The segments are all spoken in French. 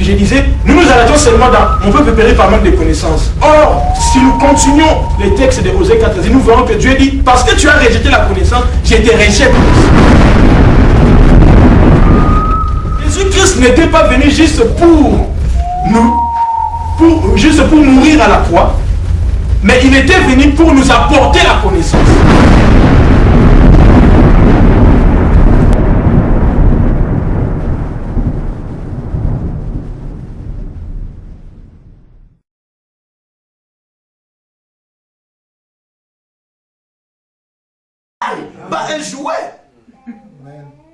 je disais, nous arrêtons seulement dans on peut périr par manque de connaissances. Or, si nous continuons les textes de Osée 14, nous verrons que Dieu dit, parce que tu as rejeté la connaissance, je te rejette. Jésus-Christ n'était pas venu juste pour nous, juste pour mourir à la croix, mais il était venu pour nous apporter la connaissance. Un jouet.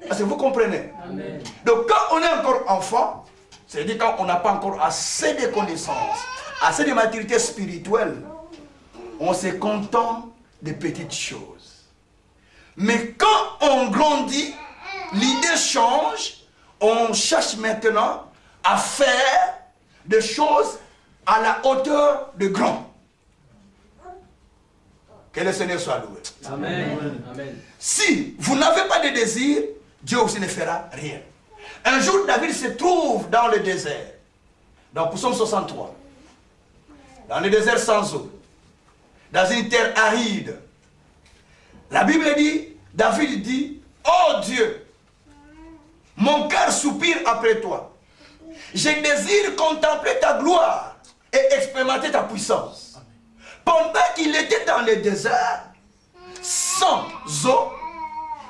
Parce que vous comprenez. Amen. Donc quand on est encore enfant, c'est-à-dire quand on n'a pas encore assez de connaissances, assez de maturité spirituelle, on se contente des petites choses. Mais quand on grandit, l'idée change, on cherche maintenant à faire des choses à la hauteur de grand. Que le Seigneur soit loué. Amen. Amen. Si vous n'avez pas de désir, Dieu aussi ne fera rien. Un jour, David se trouve dans le désert. Dans Psaume 63. Dans le désert sans eau. Dans une terre aride. La Bible dit, David dit, oh Dieu, mon cœur soupire après toi. Je désire contempler ta gloire et expérimenter ta puissance. Pendant qu'il était dans le désert, sans eau,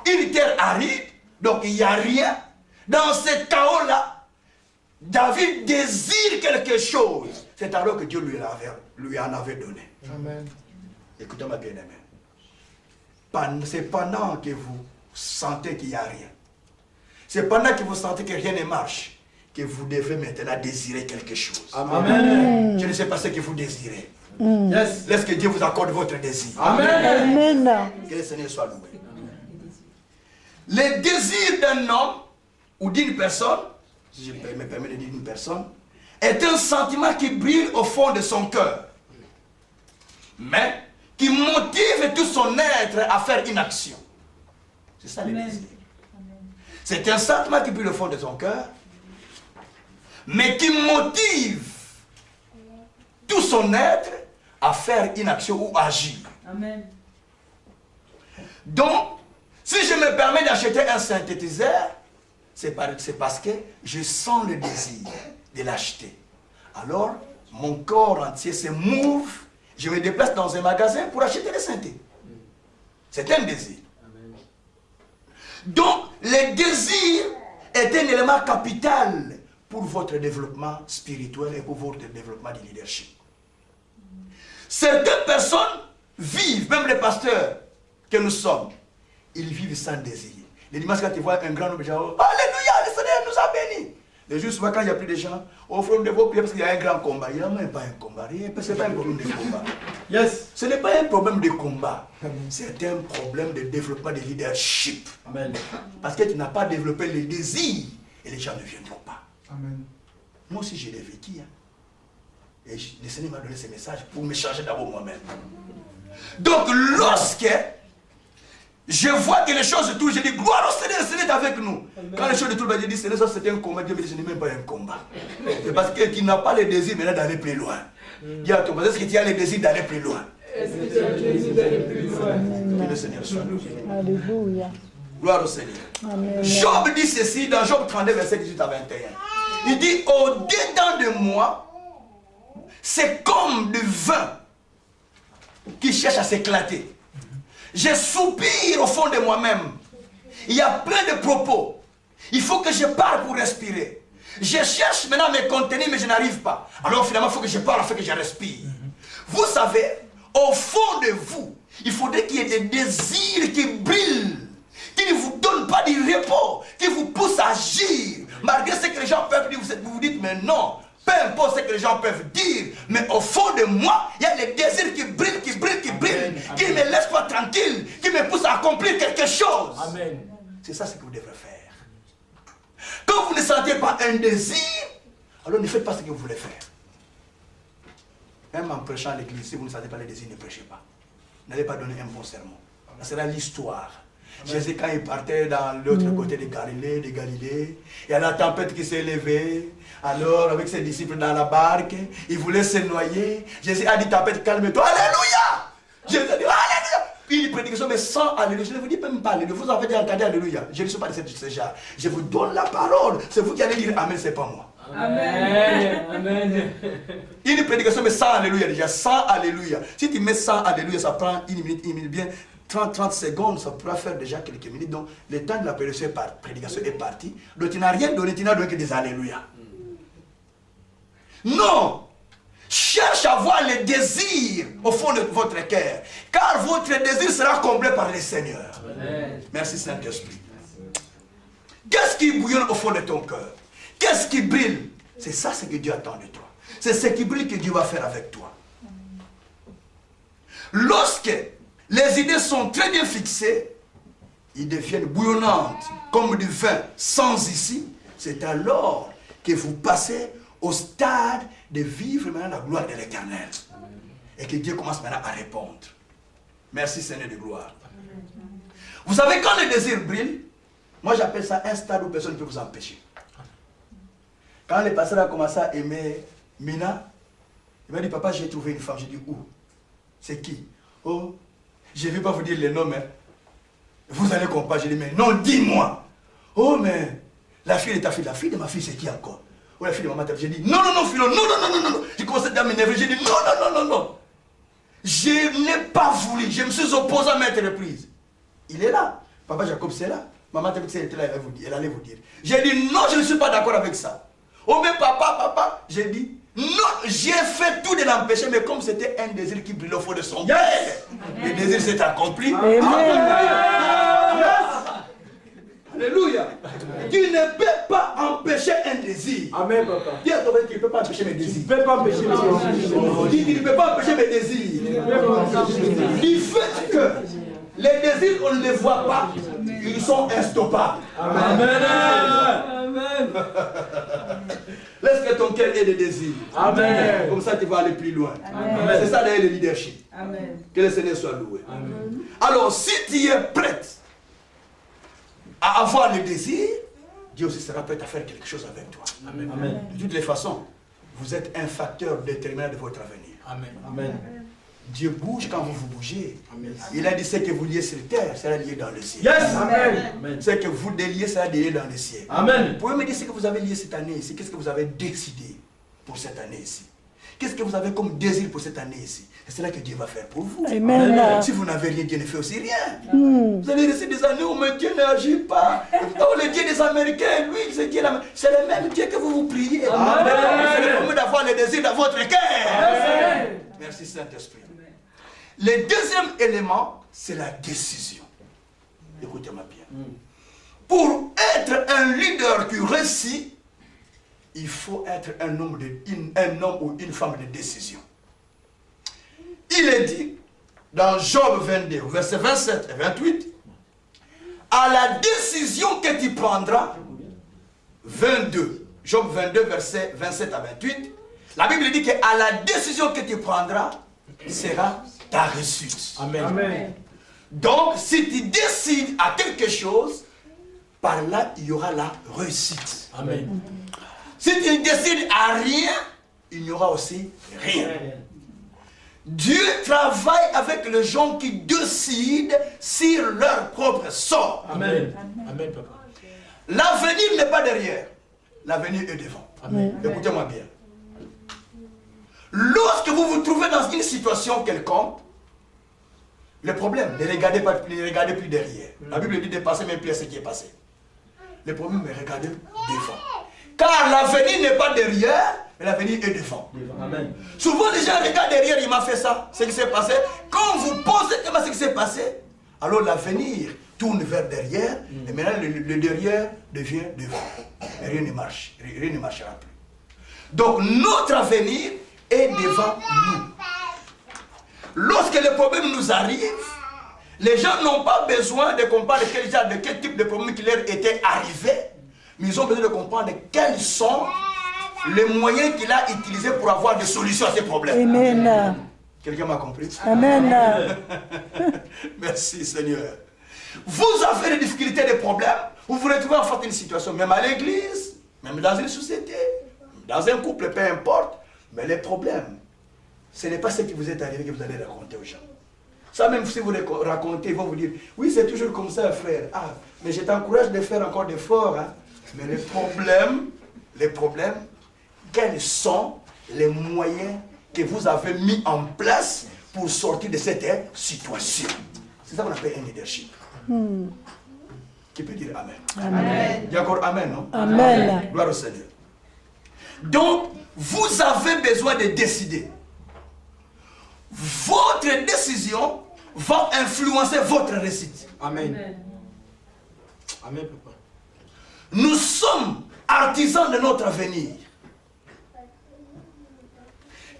une terre aride, donc il n'y a rien, dans ce chaos-là, David désire quelque chose. C'est alors que Dieu lui en avait donné. Amen. Écoutez-moi bien aimé. C'est pendant que vous sentez qu'il n'y a rien. C'est pendant que vous sentez que rien ne marche que vous devez maintenant désirer quelque chose. Amen. Je ne sais pas ce que vous désirez. Yes. Laisse que Dieu vous accorde votre désir. Amen. Amen. Que le Seigneur soit loué. Le désir d'un homme ou d'une personne, si je me permets de dire d'une personne, est un sentiment qui brille au fond de son cœur, mais qui motive tout son être à faire une action. C'est ça le désir. C'est un sentiment qui brille au fond de son cœur, mais qui motive tout son être à faire une action ou agir. Amen. Donc, si je me permets d'acheter un synthétiseur, c'est parce que je sens le désir de l'acheter. Alors, mon corps entier se move, je me déplace dans un magasin pour acheter le synthé. C'est un désir. Donc, le désir est un élément capital pour votre développement spirituel et pour votre développement du leadership. Certaines personnes vivent, même les pasteurs que nous sommes, ils vivent sans désir. Les dimanches, quand ils voient un grand nombre de gens, alléluia, le Seigneur nous a bénis. Les jours souvent, quand il n'y a plus de gens, offrons de vos prières parce qu'il y a un grand combat. Il n'y a même pas un combat, ce n'est pas un problème de combat. Yes. Ce n'est pas un problème de combat, c'est un problème de développement de leadership. Amen. Parce que tu n'as pas développé le désir et les gens ne viendront pas. Amen. Moi aussi, je l'ai vécu. Et le Seigneur m'a donné ce message pour me changer d'abord moi-même. Donc, lorsque je vois que les choses tournent, je dis gloire au Seigneur, le Seigneur est avec nous. Amen. Quand les choses tournent, je dis Seigneur, ça c'était un combat. Dieu me dit ce n'est même pas un combat. C'est parce que tu n'as pas le désir maintenant d'aller plus loin. Dis à ton voisin, est-ce que tu as le désir d'aller plus loin? Est-ce que tu as le désir d'aller plus loin? Que le Seigneur soit loué. Alléluia. Gloire au Seigneur. Amen. Job dit ceci dans Job 32, verset 18 à 21. Il dit, au-dedans de moi, c'est comme du vin qui cherche à s'éclater. Je soupire au fond de moi-même. Il y a plein de propos. Il faut que je parle pour respirer. Je cherche maintenant à me contenir, mais je n'arrive pas. Alors finalement, il faut que je parle afin que je respire. Vous savez, au fond de vous, il faudrait qu'il y ait des désirs qui brillent, qui ne vous donnent pas du repos, qui vous poussent à agir. Malgré ce que les gens peuvent dire, vous vous dites, mais non. Peu importe ce que les gens peuvent dire, mais au fond de moi, il y a les désirs qui brillent, qui brillent, qui brillent, qui ne me laissent pas tranquille, qui me poussent à accomplir quelque chose. Amen. C'est ça ce que vous devrez faire. Quand vous ne sentez pas un désir, alors ne faites pas ce que vous voulez faire. Même en prêchant à l'église, si vous ne sentez pas le désir, ne prêchez pas. N'allez pas donner un bon sermon. Ça sera l'histoire. Jésus, quand il partait dans l'autre côté de Galilée, il y a la tempête qui s'est levée. Alors, avec ses disciples dans la barque, il voulait se noyer. Jésus a dit, tempête, calme-toi. Alléluia! Jésus a dit, alléluia! Puis une prédication, mais sans alléluia. Je ne vous dis même pas alléluia. Vous avez dit, entendez alléluia. Je ne suis pas de ce genre. Je vous donne la parole. C'est vous qui allez dire amen, c'est pas moi. Amen. Amen. Une prédication, mais sans alléluia déjà. Sans alléluia. Si tu mets sans alléluia, ça prend une minute bien. 30 secondes, ça pourra faire déjà quelques minutes. Donc, le temps de la prédication est parti. Donc, tu n'as rien donné, tu n'as donné que des alléluia. Non! Cherche à avoir les désirs au fond de votre cœur. Car votre désir sera comblé par le Seigneur. Amen. Merci Saint-Esprit. Qu'est-ce qui bouillonne au fond de ton cœur? Qu'est-ce qui brille? C'est ça ce que Dieu attend de toi. C'est ce qui brille que Dieu va faire avec toi. Lorsque les idées sont très bien fixées, ils deviennent bouillonnantes comme du vin sans issue. C'est alors que vous passez au stade de vivre maintenant la gloire de l'Éternel. Et que Dieu commence maintenant à répondre. Merci Seigneur de gloire. Vous savez, quand le désir brille, moi j'appelle ça un stade où personne ne peut vous empêcher. Quand le pasteur a commencé à aimer Mina, il m'a dit, papa, j'ai trouvé une femme. J'ai dit, où? C'est qui? Oh, je ne vais pas vous dire les noms, mais vous allez comprendre. J'ai dit, mais non, dis-moi. Oh, mais la fille de ta fille, la fille de ma fille, c'est qui encore? Oh, la fille de maman, j'ai dit, non, Philo, non. J'ai commencé à m'énerver, j'ai dit, non. Je n'ai pas voulu, je me suis opposé à maintes reprises. Il est là. Papa Jacob, c'est là. Maman, était là, elle allait vous dire. J'ai dit, non, je ne suis pas d'accord avec ça. Oh, mais papa, j'ai dit, non, j'ai fait tout de l'empêcher, mais comme c'était un désir qui brillait au fond de son cœur, le désir s'est accompli. Amen. Alléluia. Tu ne peux pas empêcher un désir. Amen, papa. Dis à ton tu ne peux pas empêcher mes désirs. Tu ne peux pas empêcher mes désirs. Dis, tu ne peux pas empêcher mes désirs. Du fait que les désirs, on ne les voit pas, ils sont instoppables. Amen. Amen. Laisse que ton cœur ait des désirs. Amen. Comme ça, tu vas aller plus loin. Amen. C'est ça d'ailleurs le leadership. Amen. Que le Seigneur soit loué. Amen. Alors, si tu es prête à avoir le désir, Dieu aussi sera prêt à faire quelque chose avec toi. Amen. Amen. De toutes les façons, vous êtes un facteur déterminant de votre avenir. Amen. Amen. Dieu bouge quand vous bougez. Amen. Il a dit ce que vous liez sur terre sera lié dans le ciel. Yes. Amen. Ce que vous déliez sera lié dans le ciel. Amen. Vous pouvez me dire ce que vous avez lié cette année ici. Qu'est-ce que vous avez décidé pour cette année ici? Qu'est-ce que vous avez comme désir pour cette année ici? C'est cela que Dieu va faire pour vous. Amen. Si vous n'avez rien, Dieu ne fait aussi rien. Vous allez rester des années où Dieu n'agit pas. Oh, le Dieu des Américains, lui, c'est le même Dieu que vous priez. C'est le premier d'avoir le désir dans votre cœur. Merci Saint-Esprit. Le deuxième élément, c'est la décision. Écoutez-moi bien. Pour être un leader qui réussit, il faut être un homme ou une femme de décision. Il est dit dans Job 22, versets 27 et 28, à la décision que tu prendras, 22, Job 22, versets 27 à 28, la Bible dit qu'à la décision que tu prendras sera ta réussite. Amen. Amen. Donc, si tu décides à quelque chose, par là, il y aura la réussite. Amen. Si tu décides à rien, il n'y aura aussi rien. Dieu travaille avec les gens qui décident sur leur propre sort. Amen. Amen, papa. L'avenir n'est pas derrière. L'avenir est devant. Amen. Écoutez-moi bien. Lorsque vous vous trouvez dans une situation quelconque, le problème, ne regardez plus derrière. La Bible dit de passer même plus à ce qui est passé. Le problème est regarder devant. Car l'avenir n'est pas derrière, mais l'avenir est devant. Amen. Souvent les gens regardent derrière, il m'a fait ça, ce qui s'est passé. Quand vous posez ce qui s'est passé, alors l'avenir tourne vers derrière, et maintenant le derrière devient devant. Et rien ne marche, rien ne marchera plus. Donc notre avenir est devant nous. Lorsque les problèmes nous arrivent, les gens n'ont pas besoin de comprendre de quel type de problème qui leur était arrivé, mais ils ont besoin de comprendre quels sont les moyens qu'il a utilisés pour avoir des solutions à ces problèmes. Amen. Quelqu'un m'a compris? Amen. Merci Seigneur. Vous avez des difficultés, des problèmes. Vous vous retrouvez en face d'une situation, même à l'église, même dans une société, dans un couple, peu importe. Mais les problèmes, ce n'est pas ce qui vous est arrivé que vous allez raconter aux gens. Ça, même si vous les racontez, ils vont vous dire, oui, c'est toujours comme ça, frère. Ah, mais je t'encourage de faire encore d'efforts. Hein. Mais les problèmes, quels sont les moyens que vous avez mis en place pour sortir de cette situation? C'est ça qu'on appelle un leadership. Qui peut dire Amen? Amen. Il y a encore Amen, non? Amen. Gloire au Seigneur. Donc, vous avez besoin de décider. Votre décision va influencer votre réussite. Amen. Amen, papa. Nous sommes artisans de notre avenir.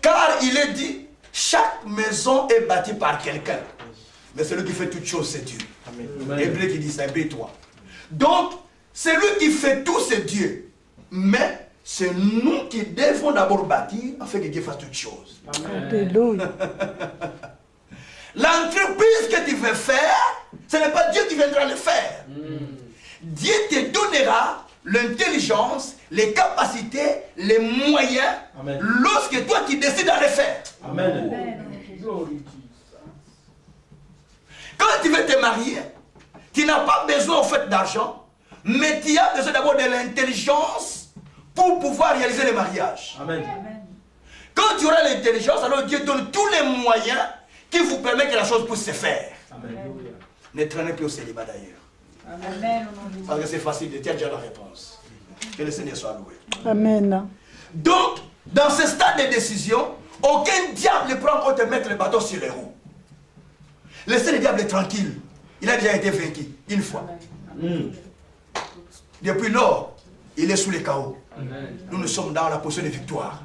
Car il est dit, chaque maison est bâtie par quelqu'un. Mais celui qui fait toutes choses, c'est Dieu. Amen. Hébreu qui dit ça, Hébreu 3. Donc, celui qui fait tout, c'est Dieu. Mais c'est nous qui devons d'abord bâtir afin que Dieu fasse toutes choses. Alléluia. L'entreprise que tu veux faire, ce n'est pas Dieu qui viendra le faire. Dieu te donnera l'intelligence, les capacités, les moyens, Amen. lorsque toi tu décides de le faire. Amen. Quand tu veux te marier, tu n'as pas besoin en fait d'argent, mais tu as besoin d'abord de l'intelligence pour pouvoir réaliser le mariage. Amen. Quand tu auras l'intelligence, alors Dieu donne tous les moyens qui vous permettent que la chose puisse se faire. Amen. Ne traînez plus au célibat d'ailleurs. Amen. Parce que c'est facile, tu as déjà la réponse. Que le Seigneur soit loué. Amen. Donc, dans ce stade de décision, aucun diable ne prend compte de mettre le bâton sur les roues. Laissez le diable tranquille. Il a déjà été vaincu une fois. Depuis lors, il est sous les chaos. Nous sommes dans la position de victoire.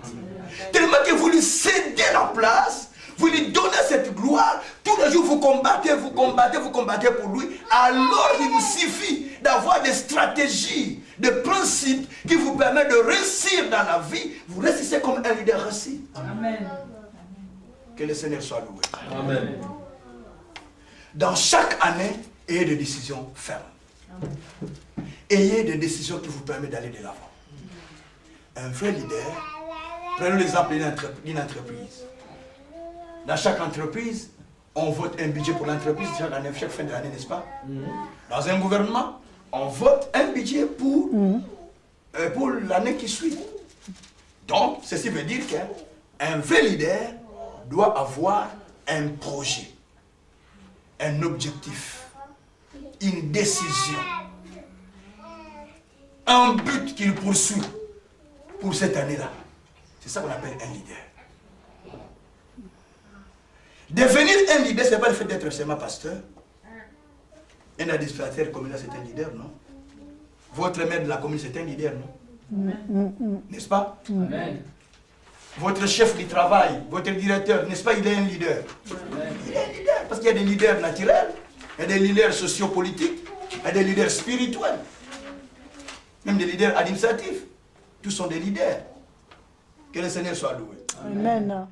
Tellement que vous lui cédez la place, vous lui donnez cette gloire, tous les jours vous combattez, vous combattez, vous combattez pour lui, alors il vous suffit d'avoir des stratégies, des principes qui vous permettent de réussir dans la vie. Vous réussissez comme un leader réussi. Amen. Que le Seigneur soit loué. Amen. Dans chaque année, ayez des décisions fermes. Ayez des décisions qui vous permettent d'aller de l'avant. Un vrai leader, prenons l'exemple d'une entreprise. Dans chaque entreprise, on vote un budget pour l'entreprise chaque fin de l'année, n'est-ce pas? Dans un gouvernement, on vote un budget pour l'année qui suit. Donc, ceci veut dire qu'un vrai leader doit avoir un projet, un objectif, une décision, un but qu'il poursuit pour cette année-là. C'est ça qu'on appelle un leader. Devenir un leader, ce n'est pas le fait d'être seulement pasteur. Un administrateur communal, c'est un leader, non? Votre maire de la commune, c'est un leader, non? N'est-ce pas? Amen. Votre chef du travail, votre directeur, n'est-ce pas, il est un leader? Il est un leader, parce qu'il y a des leaders naturels, il y a des leaders sociopolitiques, il y a des leaders spirituels, même des leaders administratifs. Tous sont des leaders. Que le Seigneur soit loué. Amen.